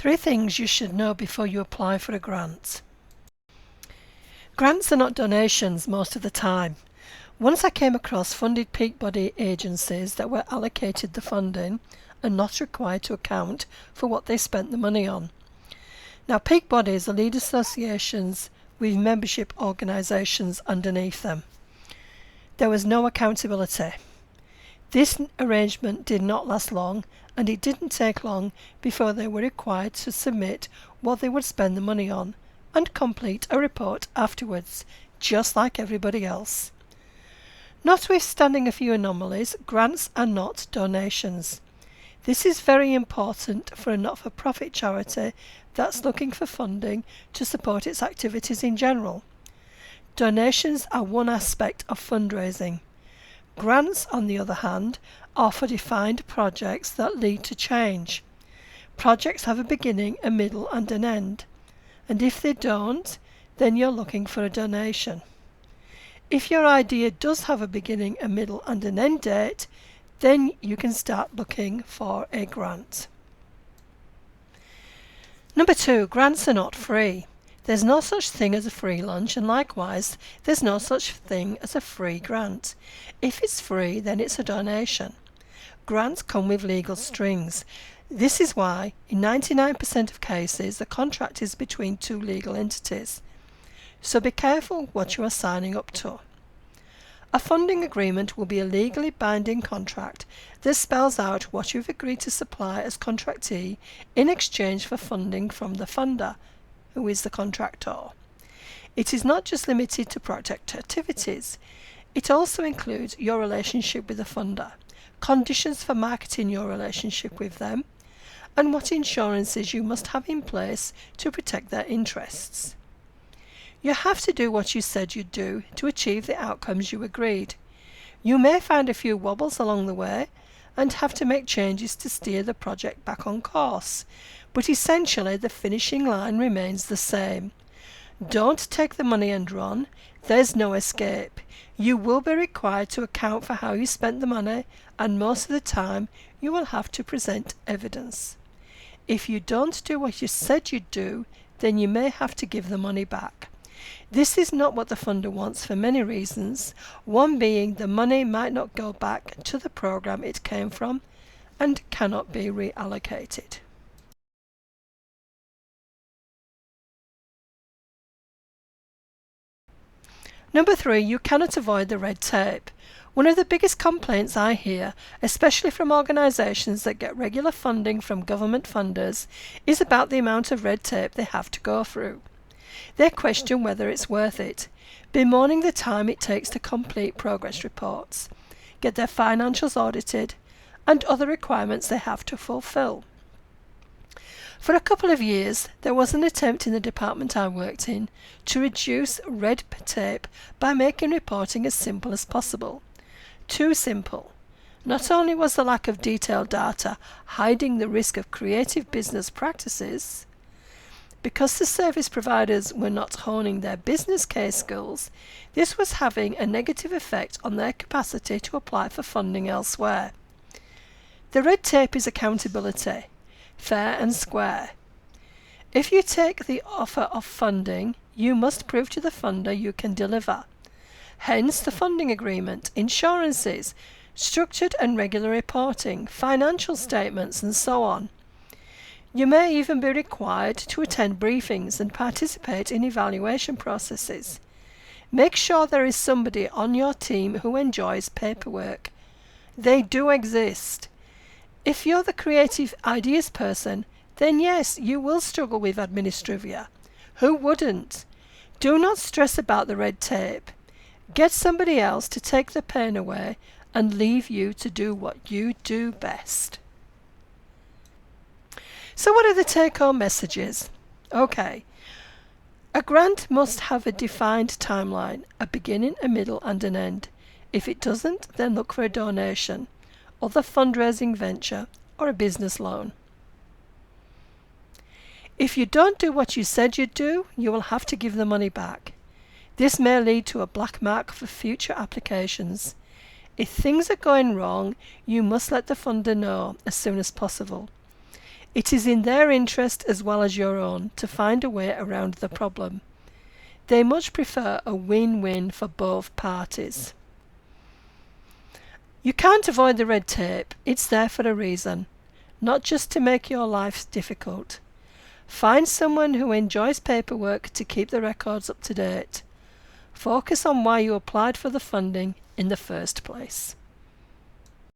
3 things you should know before you apply for a grant. Grants are not donations most of the time. Once I came across funded peak body agencies that were allocated the funding and not required to account for what they spent the money on. Now, peak bodies are lead associations with membership organisations underneath them. There was no accountability. This arrangement did not last long, and it didn't take long before they were required to submit what they would spend the money on and complete a report afterwards, just like everybody else. Notwithstanding a few anomalies, grants are not donations. This is very important for a not-for-profit charity that's looking for funding to support its activities in general. Donations are one aspect of fundraising. Grants, on the other hand, are for defined projects that lead to change. Projects have a beginning, a middle and an end, and if they don't, then you're looking for a donation. If your idea does have a beginning, a middle and an end date, then you can start looking for a grant. Number 2, grants are not free. There's no such thing as a free lunch, and likewise, there's no such thing as a free grant. If it's free, then it's a donation. Grants come with legal strings. This is why, in 99% of cases, the contract is between 2 legal entities. So be careful what you are signing up to. A funding agreement will be a legally binding contract that spells out what you've agreed to supply as contractee in exchange for funding from the funder, who is the contractor. It is not just limited to project activities. It also includes your relationship with the funder, conditions for marketing your relationship with them, and what insurances you must have in place to protect their interests. You have to do what you said you'd do to achieve the outcomes you agreed. You may find a few wobbles along the way and have to make changes to steer the project back on course, but essentially the finishing line remains the same. Don't take the money and run. There's no escape. You will be required to account for how you spent the money, and most of the time you will have to present evidence. If you don't do what you said you'd do, then you may have to give the money back. This is not what the funder wants for many reasons, one being the money might not go back to the program it came from and cannot be reallocated. Number 3, you cannot avoid the red tape. One of the biggest complaints I hear, especially from organisations that get regular funding from government funders, is about the amount of red tape they have to go through. They question whether it's worth it, bemoaning the time it takes to complete progress reports, get their financials audited, and other requirements they have to fulfil. For a couple of years, there was an attempt in the department I worked in to reduce red tape by making reporting as simple as possible. Too simple. Not only was the lack of detailed data hiding the risk of creative business practices, because the service providers were not honing their business case skills, this was having a negative effect on their capacity to apply for funding elsewhere. The red tape is accountability, fair and square. If you take the offer of funding, you must prove to the funder you can deliver. Hence the funding agreement, insurances, structured and regular reporting, financial statements and so on. You may even be required to attend briefings and participate in evaluation processes. Make sure there is somebody on your team who enjoys paperwork. They do exist. If you're the creative ideas person, then yes, you will struggle with administrivia. Who wouldn't? Do not stress about the red tape. Get somebody else to take the pain away and leave you to do what you do best. So what are the take-home messages? Okay. A grant must have a defined timeline, a beginning, a middle and an end. If it doesn't, then look for a donation, other fundraising venture or a business loan. If you don't do what you said you'd do, you will have to give the money back. This may lead to a black mark for future applications. If things are going wrong, you must let the funder know as soon as possible. It is in their interest as well as your own to find a way around the problem. They much prefer a win-win for both parties. You can't avoid the red tape. It's there for a reason, not just to make your life difficult. Find someone who enjoys paperwork to keep the records up to date. Focus on why you applied for the funding in the first place.